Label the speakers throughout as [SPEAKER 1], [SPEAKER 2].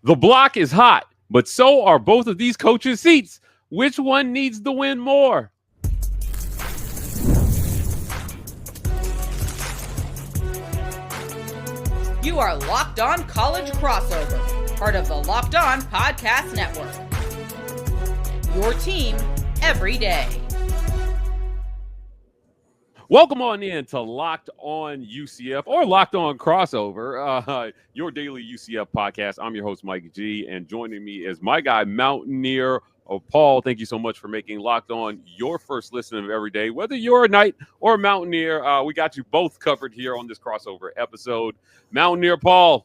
[SPEAKER 1] The block is hot, but so are both of these coaches' seats. Which one needs to win more?
[SPEAKER 2] You are Locked On College Crossover, part of the Locked On Podcast Network. Your team every day.
[SPEAKER 1] Welcome on in to Locked On UCF or Locked On Crossover, your daily UCF podcast. I'm your host, Mike G, and joining me is my guy, Mountaineer. Paul, thank you so much for making Locked On your first listen of every day. Whether you're a Knight or a Mountaineer, we got you both covered here on this crossover episode. Mountaineer Paul.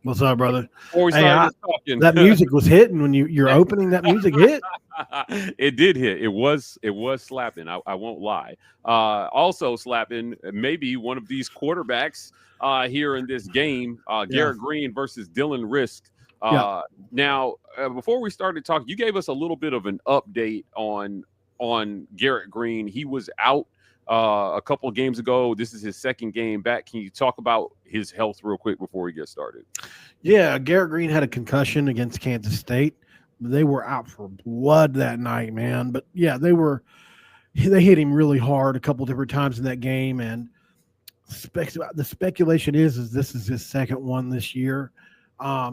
[SPEAKER 3] What's up, brother?
[SPEAKER 1] Before we started talking,
[SPEAKER 3] that music was hitting when you're opening. That music hit.
[SPEAKER 1] It did hit. It was slapping. I won't lie. Also slapping maybe one of these quarterbacks here in this game. Garrett Green versus Dylan Risk. Now, before we started talking, you gave us a little bit of an update on Garrett Green. He was out a couple of games ago. This is his second game back. Can you talk about his health real quick before we get started?
[SPEAKER 3] Yeah, Garrett Green had a concussion against Kansas State. They were out for blood that night, man. But yeah, they hit him really hard a couple different times in that game. And the speculation is this is his second one this year.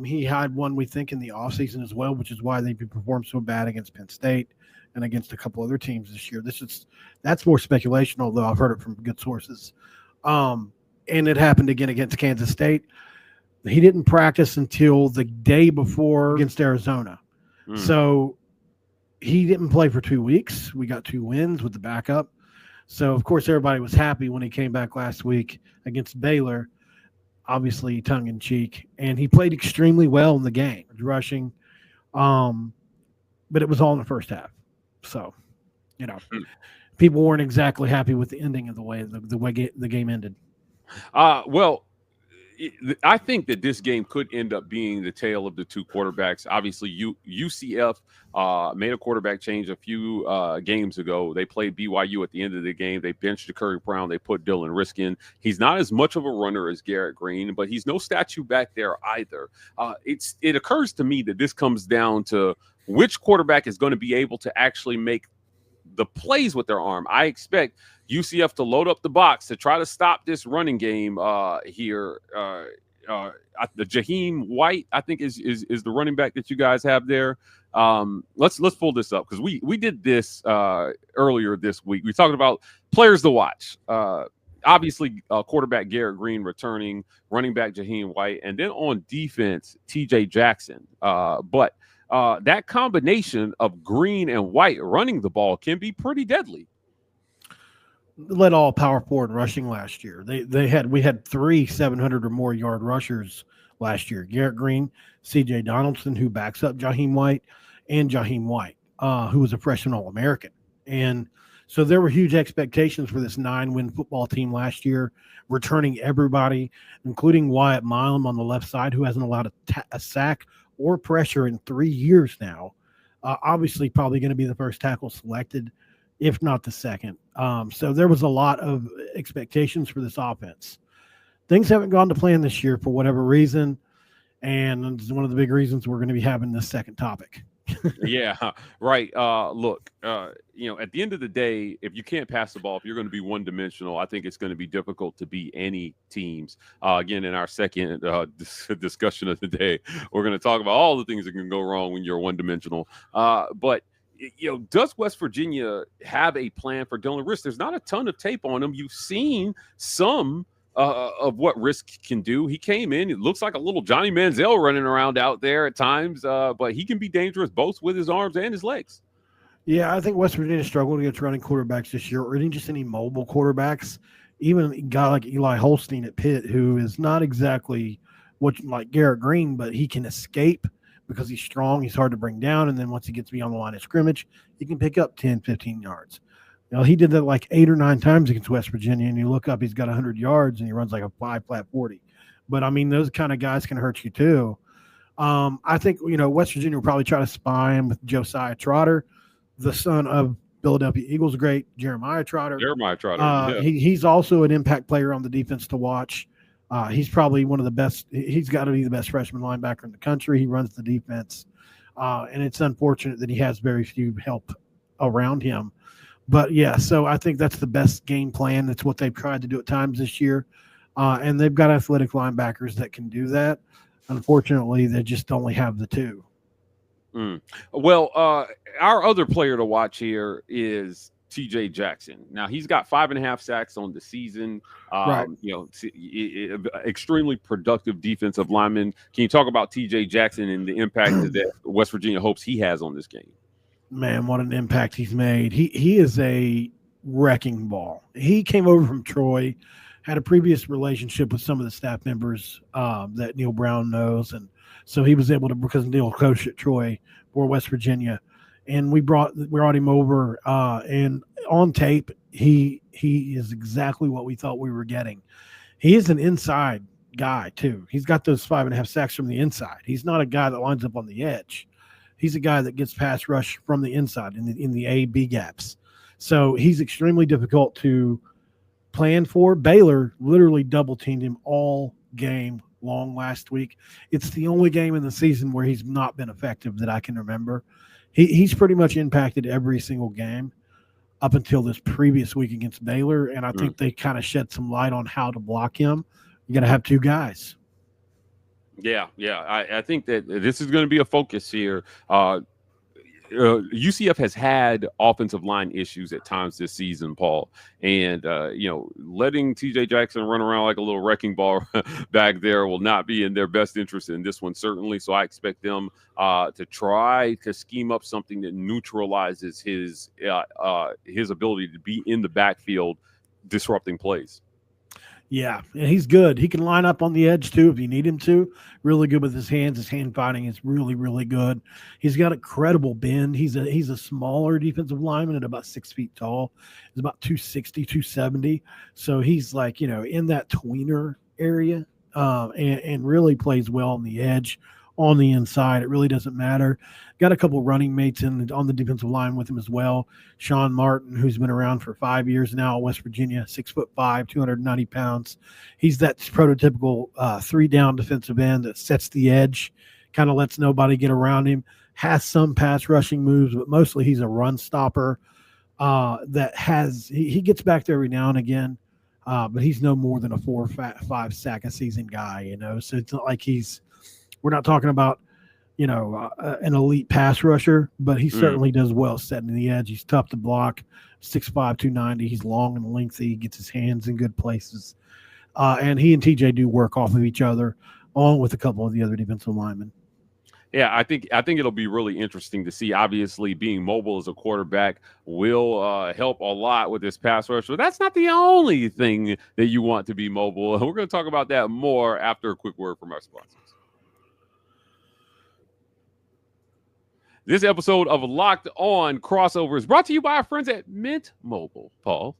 [SPEAKER 3] He had one, we think, in the offseason as well, which is why they performed so bad against Penn State and against a couple other teams this year. That's more speculation, although I've heard it from good sources. And it happened again against Kansas State. He didn't practice until the day before against Arizona. So he didn't play for 2 weeks. We got 2 wins with the backup. So, of course, everybody was happy when he came back last week against Baylor, obviously tongue-in-cheek. And he played extremely well in the game, rushing. But it was all in the first half. So, people weren't exactly happy with the ending of the way the game ended.
[SPEAKER 1] Well, I think that this game could end up being the tale of the two quarterbacks. Obviously, UCF made a quarterback change a few games ago. They played BYU at the end of the game. They benched Curry Brown. They put Dylan Risk in. He's not as much of a runner as Garrett Green, but he's no statue back there either. It occurs to me that this comes down to which quarterback is going to be able to actually make the plays with their arm. I expect UCF to load up the box to try to stop this running game here. The Jaheim White, I think, is the running back that you guys have there. Let's pull this up because we did this earlier this week. We talked about players to watch. Obviously, quarterback Garrett Green returning, running back Jaheim White, and then on defense, TJ Jackson. But that combination of Green and White running the ball can be pretty deadly.
[SPEAKER 3] Led all power forward rushing last year. We had 3 700 or more yard rushers last year. Garrett Green, C.J. Donaldson, who backs up Jaheim White, and Jaheim White, who was a freshman All-American. And so there were huge expectations for this 9-win football team last year, returning everybody, including Wyatt Milam on the left side, who hasn't allowed a sack or pressure in 3 years now. Obviously, probably going to be the first tackle selected, if not the second. So there was a lot of expectations for this offense. Things haven't gone to plan this year for whatever reason, and it's one of the big reasons we're going to be having this second topic.
[SPEAKER 1] Yeah, right. Look, at the end of the day, if you can't pass the ball, if you're going to be one-dimensional, I think it's going to be difficult to beat any teams. Again, in our second discussion of the day, we're going to talk about all the things that can go wrong when you're one-dimensional. But does West Virginia have a plan for Dylan Risk? There's not a ton of tape on him. You've seen some of what Risk can do. He came in, it looks like a little Johnny Manziel running around out there at times, but he can be dangerous both with his arms and his legs.
[SPEAKER 3] Yeah, I think West Virginia struggled against running quarterbacks this year, or even just any mobile quarterbacks. Even a guy like Eli Holstein at Pitt, who is not exactly like Garrett Green, but he can escape because he's strong. He's hard to bring down. And then once he gets beyond the line of scrimmage, he can pick up 10, 15 yards. He did that like 8 or 9 times against West Virginia, and you look up, he's got 100 yards, and he runs like a 5-flat 40. But, I mean, those kind of guys can hurt you too. I think, West Virginia will probably try to spy him with Josiah Trotter, the son of Philadelphia Eagles great Jeremiah Trotter.
[SPEAKER 1] Yeah.
[SPEAKER 3] He's also an impact player on the defense to watch. He's probably one of the best. He's got to be the best freshman linebacker in the country. He runs the defense, and it's unfortunate that he has very few help around him. But yeah, so I think that's the best game plan. That's what they've tried to do at times this year, and they've got athletic linebackers that can do that. Unfortunately, they just only have the two.
[SPEAKER 1] Well, our other player to watch here is TJ Jackson. Now he's got 5.5 sacks on the season.
[SPEAKER 3] Right.
[SPEAKER 1] Extremely productive defensive lineman. Can you talk about TJ Jackson and the impact that West Virginia hopes he has on this game?
[SPEAKER 3] Man, what an impact he's made. He is a wrecking ball. He came over from Troy, had a previous relationship with some of the staff members that Neal Brown knows, and so he was able to, because Neal coached at Troy for West Virginia, and we brought him over, and on tape he is exactly what we thought we were getting. He is an inside guy too. He's got those 5.5 sacks from the inside. He's not a guy that lines up on the edge. He's a guy that gets pass rush from the inside in the A-B gaps. So he's extremely difficult to plan for. Baylor literally double teamed him all game long last week. It's the only game in the season where he's not been effective that I can remember. He's pretty much impacted every single game up until this previous week against Baylor, and I think they kind of shed some light on how to block him. You got to have two guys.
[SPEAKER 1] Yeah. I think that this is going to be a focus here. UCF has had offensive line issues at times this season, Paul, and letting TJ Jackson run around like a little wrecking ball back there will not be in their best interest in this one, certainly. So I expect them to try to scheme up something that neutralizes his ability to be in the backfield disrupting plays.
[SPEAKER 3] Yeah, and he's good. He can line up on the edge, too, if you need him to. Really good with his hands. His hand fighting is really, really good. He's got a credible bend. He's a smaller defensive lineman at about 6 feet tall. He's about 260, 270. So he's like, in that tweener area and really plays well on the edge, on the inside. It really doesn't matter. Got a couple running mates on the defensive line with him as well. Sean Martin, who's been around for 5 years now at West Virginia, 6'5", 290 pounds. He's that prototypical 3-down defensive end that sets the edge, kind of lets nobody get around him, has some pass rushing moves, but mostly he's a run stopper he gets back there every now and again, but he's no more than a 4 or 5 sack a season guy, so it's not like we're not talking about, an elite pass rusher, but he certainly does well setting the edge. He's tough to block, 6'5", 290. He's long and lengthy. He gets his hands in good places. And he and TJ do work off of each other, along with a couple of the other defensive linemen.
[SPEAKER 1] Yeah, I think it'll be really interesting to see. Obviously, being mobile as a quarterback will help a lot with this pass rush. But that's not the only thing that you want to be mobile. We're going to talk about that more after a quick word from our sponsors. This episode of Locked On Crossover is brought to you by our friends at Mint Mobile, Paul.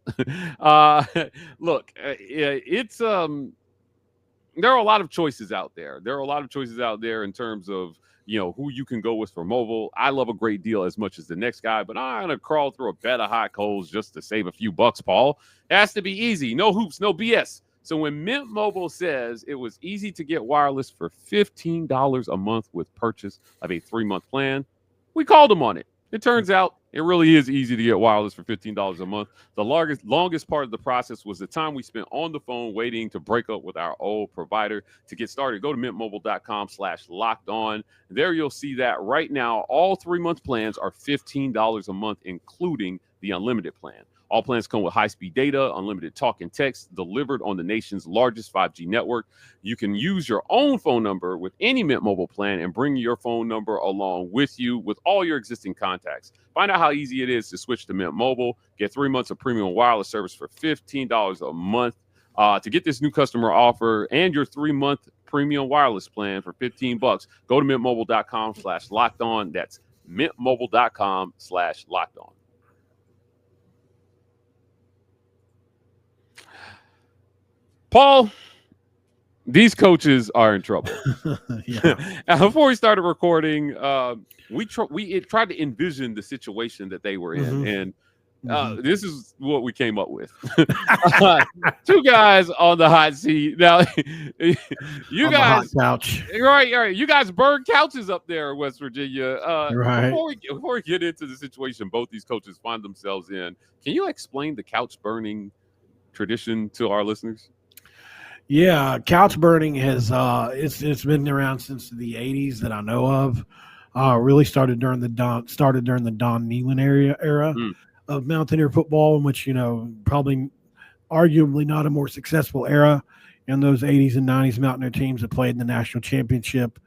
[SPEAKER 1] Look, it's there are a lot of choices out there. There are a lot of choices out there in terms of, who you can go with for mobile. I love a great deal as much as the next guy, but I'm going to crawl through a bed of hot coals just to save a few bucks, Paul. It has to be easy. No hoops, no BS. So when Mint Mobile says it was easy to get wireless for $15 a month with purchase of a 3-month plan, we called them on it. It turns out it really is easy to get wireless for $15 a month. The longest part of the process was the time we spent on the phone waiting to break up with our old provider. To get started, go to mintmobile.com/lockedon. There you'll see that right now all 3-month plans are $15 a month, including the unlimited plan. All plans come with high-speed data, unlimited talk and text, delivered on the nation's largest 5G network. You can use your own phone number with any Mint Mobile plan and bring your phone number along with you with all your existing contacts. Find out how easy it is to switch to Mint Mobile. Get 3 months of premium wireless service for $15 a month. To get this new customer offer and your 3-month premium wireless plan for $15, go to mintmobile.com/lockedon. That's mintmobile.com/lockedon. Paul, these coaches are in trouble. Before we started recording, we tried to envision the situation that they were in, and This is what we came up with. Two guys on the hot seat. Now, you
[SPEAKER 3] on
[SPEAKER 1] guys,
[SPEAKER 3] the hot couch.
[SPEAKER 1] right. You guys burn couches up there in West Virginia.
[SPEAKER 3] Right.
[SPEAKER 1] Before we get into the situation both these coaches find themselves in, can you explain the couch burning tradition to our listeners?
[SPEAKER 3] Yeah, couch burning has it's been around since the 80s that I know of. Really started during the Don Nehlen era of Mountaineer football, in which, probably arguably not a more successful era in those 80s and 90s Mountaineer teams that played in the national championship,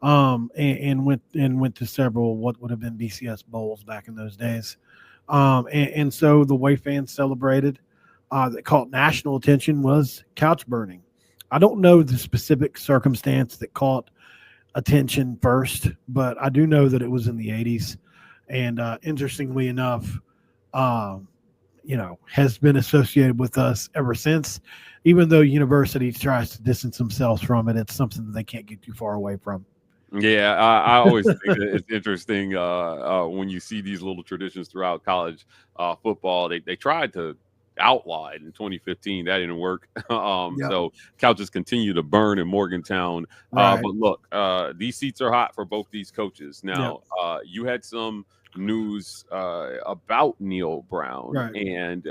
[SPEAKER 3] and went to several what would have been BCS bowls back in those days. And so the way fans celebrated that caught national attention was couch burning. I don't know the specific circumstance that caught attention first, but I do know that it was in the 80s. And interestingly enough, has been associated with us ever since. Even though university tries to distance themselves from it, it's something that they can't get too far away from.
[SPEAKER 1] Yeah, I always think that it's interesting when you see these little traditions throughout college football. They tried to outlaw it in 2015. That didn't work. So couches continue to burn in Morgantown.
[SPEAKER 3] Right.
[SPEAKER 1] But look, these seats are hot for both these coaches. Now, you had some news about Neal Brown,
[SPEAKER 3] right,
[SPEAKER 1] and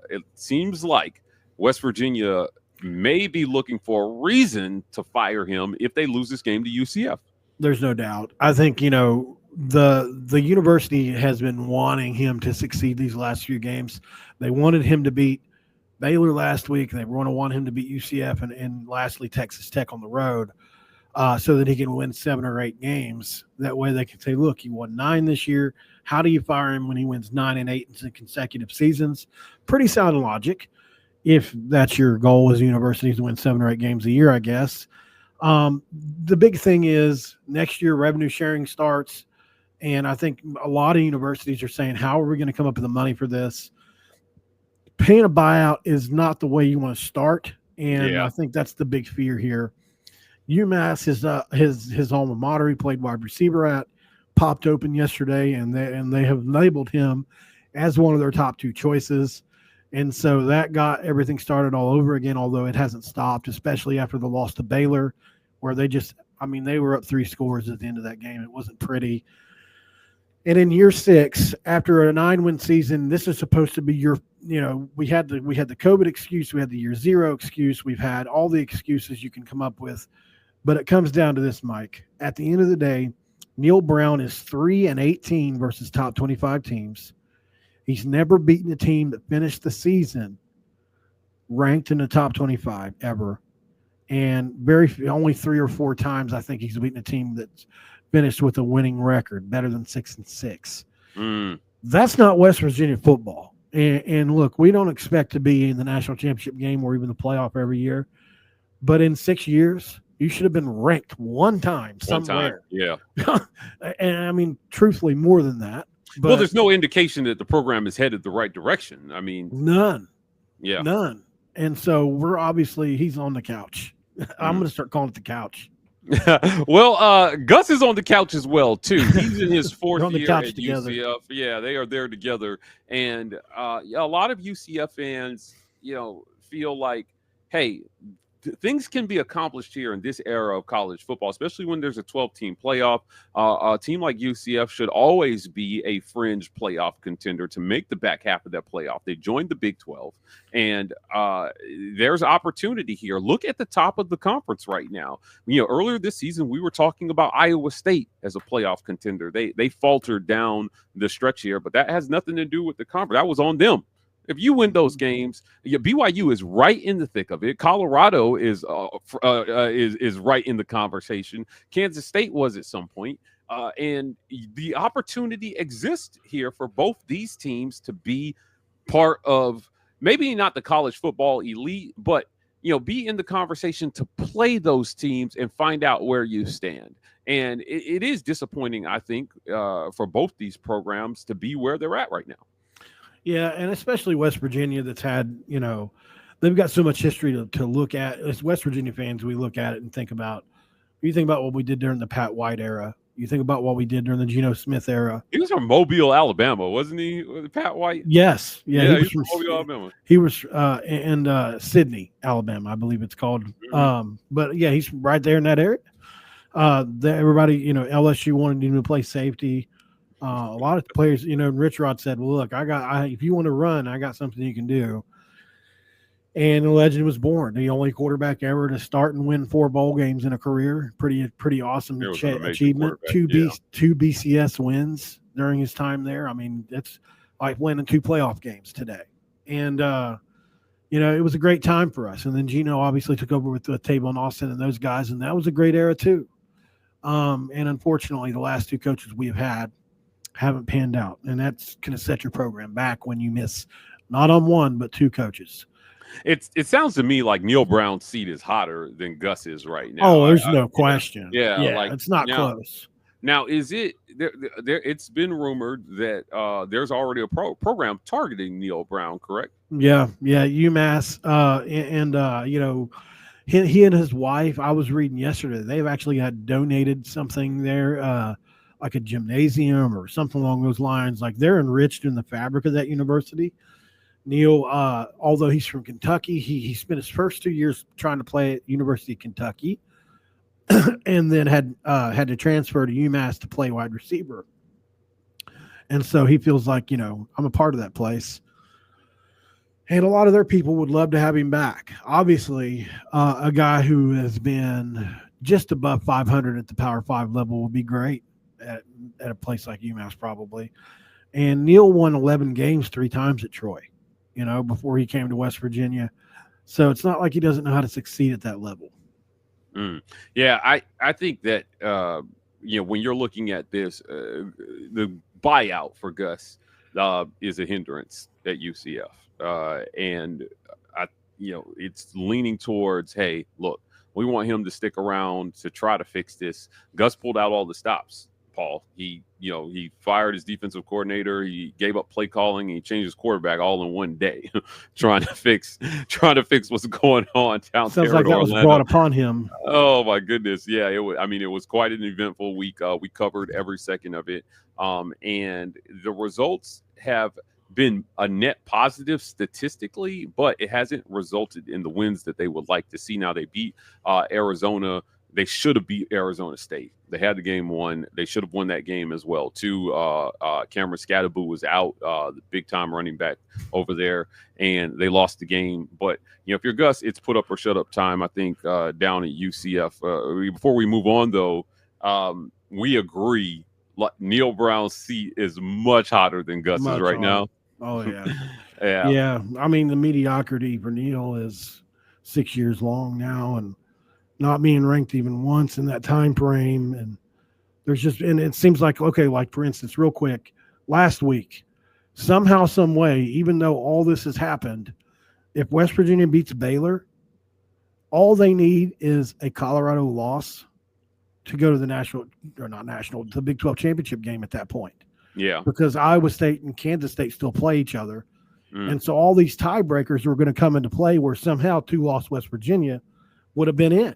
[SPEAKER 1] it seems like West Virginia may be looking for a reason to fire him if they lose this game to UCF.
[SPEAKER 3] There's no doubt. I think, the university has been wanting him to succeed these last few games. They wanted him to beat Baylor last week. They want to want him to beat UCF and lastly Texas Tech on the road, so that he can win 7 or 8 games. That way they can say, look, he won 9 this year. How do you fire him when he wins 9 and 8 in consecutive seasons? Pretty sound logic if that's your goal as a university, to win 7 or 8 games a year, I guess. The big thing is next year revenue sharing starts. And I think a lot of universities are saying, how are we going to come up with the money for this? Paying a buyout is not the way you want to start. And I think that's the big fear here. UMass, his alma mater, he played wide receiver at, popped open yesterday, and they have labeled him as one of their top 2 choices. And so that got everything started all over again, although it hasn't stopped, especially after the loss to Baylor, where they were up 3 scores at the end of that game. It wasn't pretty. And in year 6, after a 9-win season, this is supposed to be we had the COVID excuse, we had the year 0 excuse, we've had all the excuses you can come up with, but it comes down to this, Mike. At the end of the day, Neal Brown is 3-18 versus top 25 teams. He's never beaten a team that finished the season ranked in the top 25 ever, and only 3 or 4 times I think he's beaten a team that's finished with a winning record, better than 6-6. That's not West Virginia football. And look, we don't expect to be in the national championship game or even the playoff every year. But in 6 years, you should have been ranked one time somewhere.
[SPEAKER 1] Yeah.
[SPEAKER 3] And I mean, truthfully, more than that. But
[SPEAKER 1] well, there's no indication that the program is headed the right direction. I mean,
[SPEAKER 3] none.
[SPEAKER 1] Yeah.
[SPEAKER 3] None. And so he's on the couch. I'm going to start calling it the couch.
[SPEAKER 1] Well, Gus is on the couch as well too. He's in his 4th year at
[SPEAKER 3] together.
[SPEAKER 1] UCF. Yeah, they are there together, and a lot of UCF fans, feel like, hey, things can be accomplished here in this era of college football, especially when there's a 12-team playoff. A team like UCF should always be a fringe playoff contender to make the back half of that playoff. They joined the Big 12, and there's opportunity here. Look at the top of the conference right now. Earlier this season, we were talking about Iowa State as a playoff contender. They faltered down the stretch here, but that has nothing to do with the conference. That was on them. If you win those games, BYU is right in the thick of it. Colorado is right in the conversation. Kansas State was at some point. And the opportunity exists here for both these teams to be part of, maybe not the college football elite, but be in the conversation to play those teams and find out where you stand. And it is disappointing, I think, for both these programs to be where they're at right now.
[SPEAKER 3] Yeah, and especially West Virginia, that's had, they've got so much history to look at. As West Virginia fans, we look at it and think about what we did during the Pat White era. You think about what we did during the Geno Smith era.
[SPEAKER 1] He was from Mobile, Alabama, wasn't he? Pat White?
[SPEAKER 3] Yes. Yeah,
[SPEAKER 1] he was from Mobile, Alabama.
[SPEAKER 3] He was in Sydney, Alabama, I believe it's called.
[SPEAKER 1] Mm-hmm.
[SPEAKER 3] But yeah, he's right there in that area. Everybody, LSU wanted him to play safety. A lot of players, Rich Rod said, well, look, if you want to run, I got something you can do. And the legend was born. The only quarterback ever to start and win 4 bowl games in a career. Pretty awesome achievement. Two BCS wins during his time there. I mean, that's like winning 2 playoff games today. And, it was a great time for us. And then Geno obviously took over with Table and Austin and those guys, and that was a great era too. And unfortunately, the last 2 coaches we have had haven't panned out. And that's going to set your program back when you miss not on 1, but 2 coaches.
[SPEAKER 1] It sounds to me like Neal Brown's seat is hotter than Gus is right now.
[SPEAKER 3] Oh, there's no question.
[SPEAKER 1] Yeah, like
[SPEAKER 3] it's not close.
[SPEAKER 1] Now, is it there? It's been rumored that there's already a program targeting Neal Brown, correct?
[SPEAKER 3] Yeah, UMass, he and his wife. I was reading yesterday. They've actually had donated something there, like a gymnasium or something along those lines. Like they're enriched in the fabric of that university. Neal, although he's from Kentucky, he spent his first 2 years trying to play at University of Kentucky, and then had to transfer to UMass to play wide receiver. And so he feels like, I'm a part of that place. And a lot of their people would love to have him back. Obviously, a guy who has been just above 500 at the Power 5 level would be great at a place like UMass probably. And Neal won 11 games 3 times at Troy, before he came to West Virginia. So it's not like he doesn't know how to succeed at that level.
[SPEAKER 1] Yeah, I think that, when you're looking at this, the buyout for Gus is a hindrance at UCF. And, it's leaning towards, hey, look, we want him to stick around to try to fix this. Gus pulled out all the stops, Paul. He fired his defensive coordinator. He gave up play calling. And he changed his quarterback all in one day, trying to fix what's going on down there.
[SPEAKER 3] Sounds like that was brought upon him.
[SPEAKER 1] Oh my goodness, yeah. It was quite an eventful week. We covered every second of it, and the results have been a net positive statistically, but it hasn't resulted in the wins that they would like to see. Now they beat Arizona. They should have beat Arizona State. They had the game won. They should have won that game as well, too. Cameron Scadaboo was out, the big-time running back over there, and they lost the game. But, if you're Gus, it's put up or shut up time, I think, down at UCF. Before we move on, though, we agree Neal Brown's seat is much hotter than Gus's right now.
[SPEAKER 3] Oh, yeah.
[SPEAKER 1] Yeah.
[SPEAKER 3] Yeah. I mean, the mediocrity for Neal is 6 years long now, and not being ranked even once in that time frame. And and it seems like, okay, like for instance, real quick, last week, somehow, some way, even though all this has happened, if West Virginia beats Baylor, all they need is a Colorado loss to go to the Big 12 championship game at that point.
[SPEAKER 1] Yeah.
[SPEAKER 3] Because Iowa State and Kansas State still play each other. And so all these tiebreakers were going to come into play where somehow 2-loss West Virginia would have been in.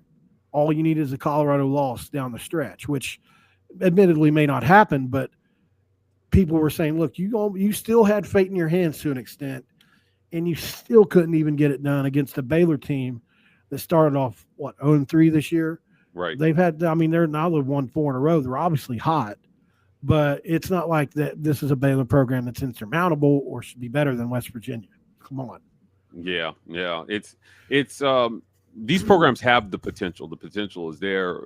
[SPEAKER 3] All you need is a Colorado loss down the stretch, which admittedly may not happen, but people were saying, look, you still had fate in your hands to an extent, and you still couldn't even get it done against a Baylor team that started off, 0-3 this year?
[SPEAKER 1] Right.
[SPEAKER 3] They've won 4 in a row. They're obviously hot, but it's not like that. This is a Baylor program that's insurmountable or should be better than West Virginia. Come on.
[SPEAKER 1] Yeah. It's these programs have the potential. The potential is there.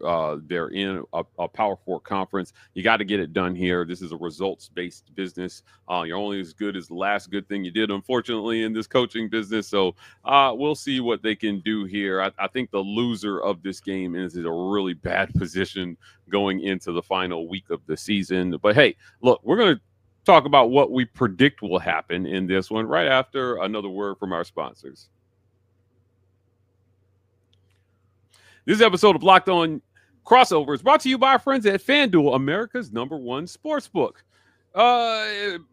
[SPEAKER 1] They're in a Power 4 conference. You got to get it done here. This is a results-based business. You're only as good as the last good thing you did, unfortunately, in this coaching business. So we'll see what they can do here. I think the loser of this game is in a really bad position going into the final week of the season. But, hey, look, we're going to talk about what we predict will happen in this one right after another word from our sponsors. This episode of Locked On Crossover is brought to you by our friends at FanDuel, America's #1 sportsbook.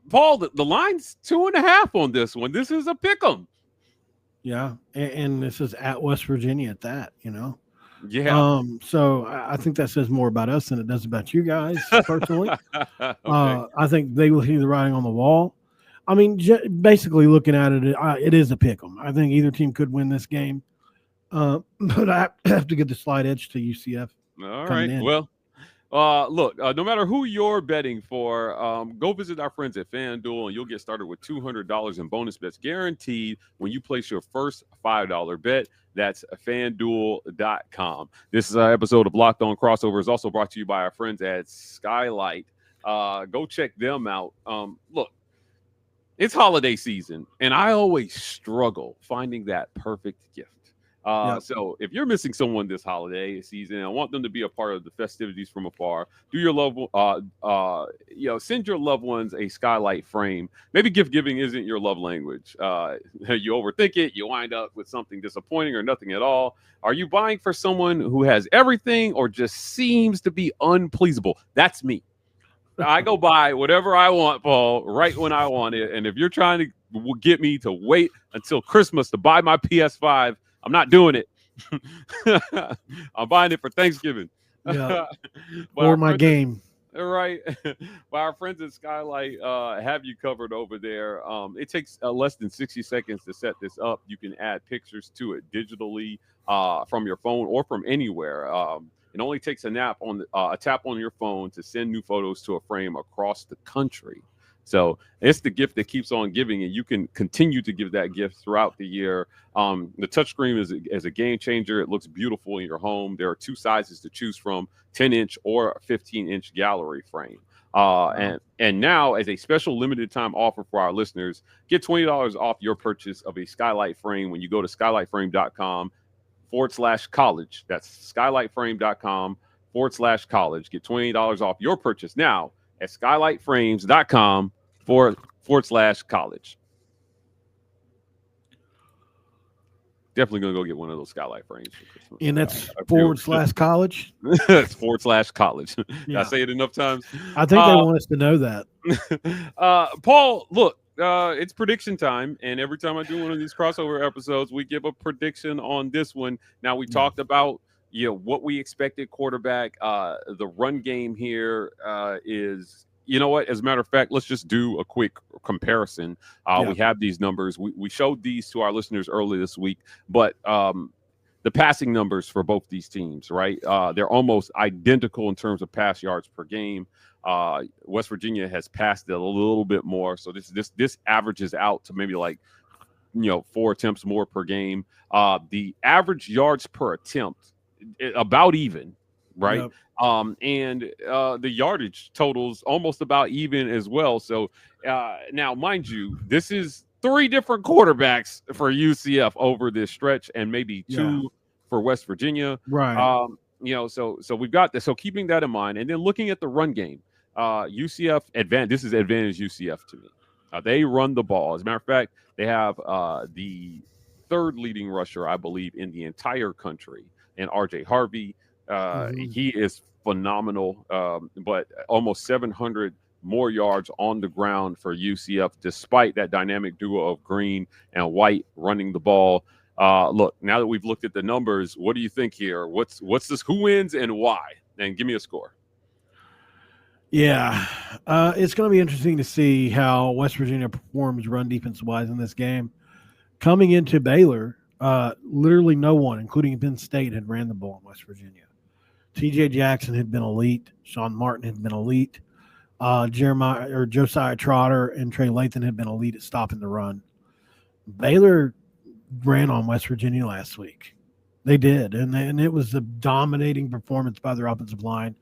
[SPEAKER 1] Paul, the line's 2.5 on this one. This is a pick 'em.
[SPEAKER 3] Yeah, and this is at West Virginia at that,
[SPEAKER 1] Yeah.
[SPEAKER 3] So I think that says more about us than it does about you guys personally.
[SPEAKER 1] Okay.
[SPEAKER 3] I think they will see the writing on the wall. I mean, basically looking at it, it is a pick 'em. I think either team could win this game, but I have to give the slight edge to UCF
[SPEAKER 1] All
[SPEAKER 3] coming
[SPEAKER 1] right.
[SPEAKER 3] in.
[SPEAKER 1] Well, look, no matter who you're betting for, go visit our friends at FanDuel and you'll get started with $200 in bonus bets guaranteed when you place your first $5 bet. That's fanduel.com. This is our episode of Locked On Crossover is also brought to you by our friends at Skylight. Go check them out. Look, it's holiday season, and I always struggle finding that perfect gift.
[SPEAKER 3] Yep.
[SPEAKER 1] So if you're missing someone this holiday season and want them to be a part of the festivities from afar, do your send your loved ones a skylight frame. Maybe gift giving isn't your love language. You overthink it, you wind up with something disappointing or nothing at all. Are you buying for someone who has everything or just seems to be unpleasable? That's me. I go buy whatever I want, Paul, right when I want it. And if you're trying to get me to wait until Christmas to buy my PS5, I'm not doing it. I'm buying it for Thanksgiving.
[SPEAKER 3] Yeah. Or my game.
[SPEAKER 1] Right. But our friends at Skylight have you covered over there. It takes less than 60 seconds to set this up. You can add pictures to it digitally from your phone or from anywhere. It only takes a tap on your phone to send new photos to a frame across the country. So it's the gift that keeps on giving, and you can continue to give that gift throughout the year. The touchscreen is a game changer. It looks beautiful in your home. There are two sizes to choose from, 10-inch or a 15-inch gallery frame. And now, as a special limited time offer for our listeners, get $20 off your purchase of a Skylight frame when you go to skylightframe.com/college. That's skylightframe.com/college. Get $20 off your purchase now at skylightframes.com/college. Definitely gonna go get one of those Skylight frames for Christmas.
[SPEAKER 3] And that's /college.
[SPEAKER 1] That's /college.
[SPEAKER 3] Yeah.
[SPEAKER 1] Did I say it enough times?
[SPEAKER 3] I think they want us to know that.
[SPEAKER 1] Paul, look, it's prediction time, and every time I do one of these crossover episodes, we give a prediction on this one. Now we talked about what we expected quarterback. The run game here is. You know what? As a matter of fact, let's just do a quick comparison. We have these numbers. We showed these to our listeners early this week, but the passing numbers for both these teams, right? They're almost identical in terms of pass yards per game. West Virginia has passed it a little bit more, so this averages out to maybe 4 attempts more per game. The average yards per attempt about even, right?
[SPEAKER 3] Yep.
[SPEAKER 1] And the yardage totals almost about even as well. So now, mind you, this is 3 different quarterbacks for UCF over this stretch, and maybe 2 for West Virginia.
[SPEAKER 3] Right.
[SPEAKER 1] So we've got this. So keeping that in mind, and then looking at the run game, UCF advantage. This is advantage UCF to me. They run the ball. As a matter of fact, they have the 3rd leading rusher, I believe, in the entire country, and RJ Harvey. He is phenomenal, but almost 700 more yards on the ground for UCF, despite that dynamic duo of Green and White running the ball. Look, now that we've looked at the numbers, what do you think here? What's this? Who wins and why? And give me a score.
[SPEAKER 3] Yeah, it's going to be interesting to see how West Virginia performs run defense-wise in this game. Coming into Baylor, literally no one, including Penn State, had ran the ball in West Virginia. T.J. Jackson had been elite. Sean Martin had been elite. Josiah Trotter and Trey Lathan had been elite at stopping the run. Baylor ran on West Virginia last week. They did, and it was a dominating performance by their offensive line.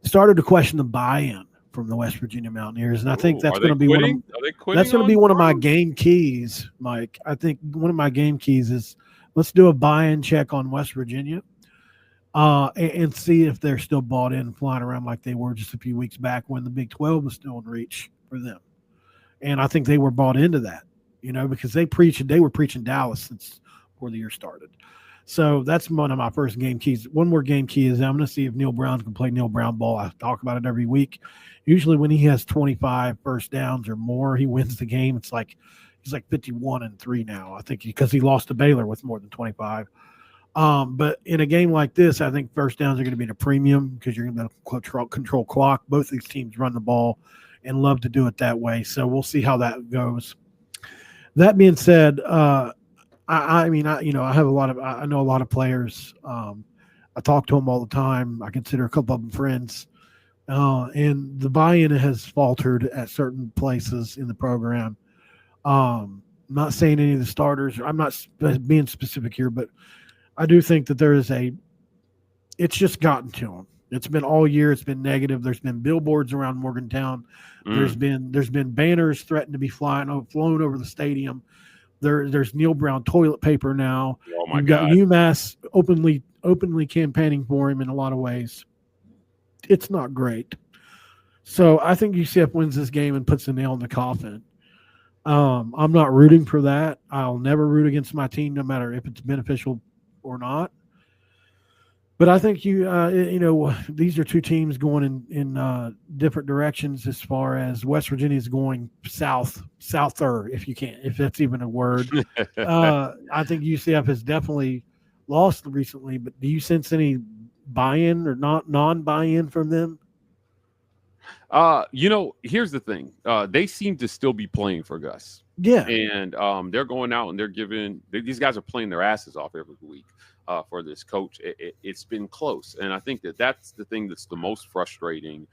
[SPEAKER 3] Started to question the buy-in from the West Virginia Mountaineers, and I think that's going to be one of my game keys, Mike. I think one of my game keys is let's do a buy-in check on West Virginia. And see if they're still bought in and flying around like they were just a few weeks back when the Big 12 was still in reach for them. And I think they were bought into that, because they were preaching Dallas since before the year started. So that's one of my first game keys. One more game key is I'm going to see if Neal Brown can play Neal Brown ball. I talk about it every week. Usually when he has 25 first downs or more, he wins the game. It's like he's like 51-3 now, I think, because he lost to Baylor with more than 25. But in a game like this, I think first downs are going to be at a premium because you're going to control clock. Both these teams run the ball and love to do it that way. So we'll see how that goes. That being said, I have I know a lot of players. I talk to them all the time. I consider a couple of them friends. And the buy-in has faltered at certain places in the program. I'm not saying any of the starters. I'm not being specific here, but I do think that it's just gotten to them. It's been all year. It's been negative. There's been billboards around Morgantown. There's been banners threatened to be flown over the stadium. There's Neal Brown toilet paper now.
[SPEAKER 1] Oh my
[SPEAKER 3] You've
[SPEAKER 1] God.
[SPEAKER 3] got UMass openly campaigning for him in a lot of ways. It's not great. So I think UCF wins this game and puts a nail in the coffin. I'm not rooting for that. I'll never root against my team, no matter if it's beneficial or not. But I think these are two teams going in different directions as far as West Virginia is going souther, if that's even a word. I think UCF has definitely lost recently, but do you sense any buy-in or non-buy-in from them?
[SPEAKER 1] Here's the thing. They seem to still be playing for Gus.
[SPEAKER 3] Yeah.
[SPEAKER 1] And they're going out and these guys are playing their asses off every week for this coach. It's been close. And I think that's the thing that's the most frustrating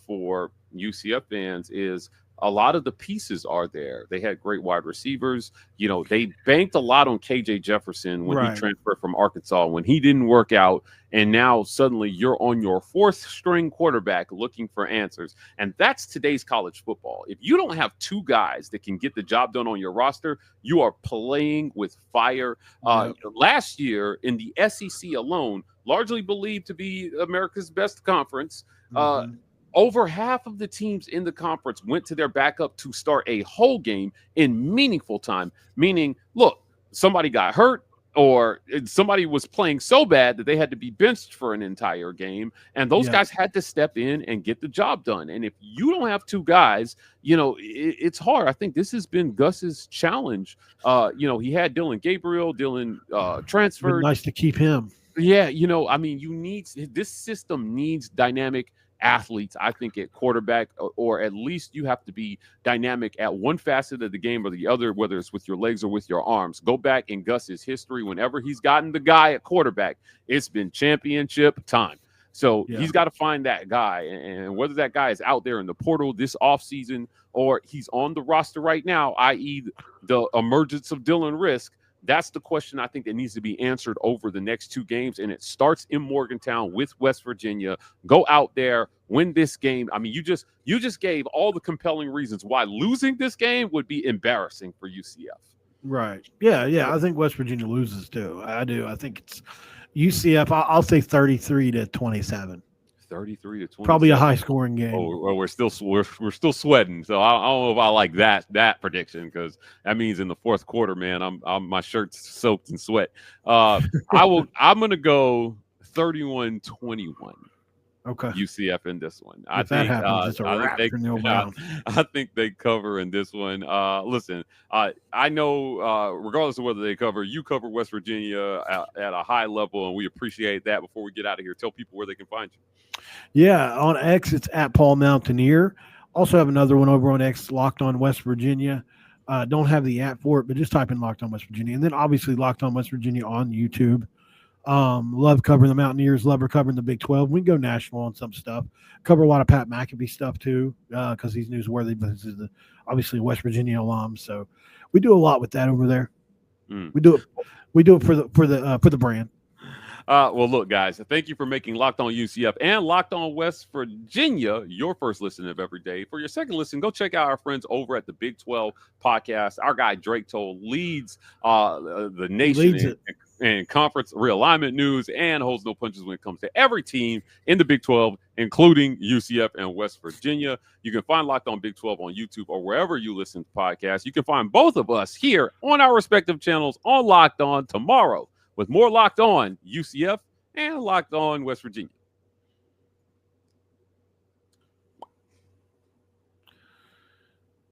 [SPEAKER 1] for UCF fans is a lot of the pieces are there. They had great wide receivers. They banked a lot on KJ Jefferson when he transferred from Arkansas, when he didn't work out. And now suddenly you're on your fourth string quarterback looking for answers. And that's today's college football. If you don't have two guys that can get the job done on your roster, you are playing with fire. Last year in the SEC alone, largely believed to be America's best conference, over half of the teams in the conference went to their backup to start a whole game in meaningful time, meaning, look, somebody got hurt or somebody was playing so bad that they had to be benched for an entire game, and those guys had to step in and get the job done. And if you don't have two guys, it's hard. I think this has been Gus's challenge. He had Dylan Gabriel, transferred.
[SPEAKER 3] Nice to keep him.
[SPEAKER 1] Yeah, this system needs dynamic athletes, I think, at quarterback, or at least you have to be dynamic at one facet of the game or the other, whether it's with your legs or with your arms. Go back in Gus's history. Whenever he's gotten the guy at quarterback, it's been championship time. So he's got to find that guy. And whether that guy is out there in the portal this offseason or he's on the roster right now, i.e. the emergence of Dylan Risk, that's the question I think that needs to be answered over the next two games. And it starts in Morgantown with West Virginia. Go out there, win this game. I mean, you just gave all the compelling reasons why losing this game would be embarrassing for UCF.
[SPEAKER 3] Right. Yeah. I think West Virginia loses too. I do. I think it's UCF. I'll say 33-27.
[SPEAKER 1] 33-20.
[SPEAKER 3] Probably a high scoring game.
[SPEAKER 1] Oh, well, we're still sweating. So I don't know if I like that prediction, because that means in the fourth quarter, man, my shirt's soaked in sweat. I'm gonna go 31-21.
[SPEAKER 3] Okay.
[SPEAKER 1] UCF in this one.
[SPEAKER 3] If that happens, it's a wrap for Neal Brown.
[SPEAKER 1] I think they cover in this one. Listen, I know regardless of whether they cover, you cover West Virginia at a high level, and we appreciate that. Before we get out of here, tell people where they can find you.
[SPEAKER 3] Yeah, on X, it's at Paul Mountaineer. Also have another one over on X, Locked On West Virginia. Don't have the app for it, but just type in Locked On West Virginia. And then obviously Locked On West Virginia on YouTube. Love covering the Mountaineers, love covering the Big 12. We can go national on some stuff. Cover a lot of Pat McAfee stuff too, because he's newsworthy, but he's obviously a West Virginia alum. So we do a lot with that over there. We do it for the brand.
[SPEAKER 1] Well, look, guys, thank you for making Locked On UCF and Locked On West Virginia your first listen of every day. For your second listen, go check out our friends over at the Big 12 podcast. Our guy Drake Toll leads the nation and conference realignment news and holds no punches when it comes to every team in the Big 12, including UCF and West Virginia. You can find Locked On Big 12 on YouTube or wherever you listen to podcasts. You can find both of us here on our respective channels on Locked On tomorrow with more Locked On UCF and Locked On West Virginia.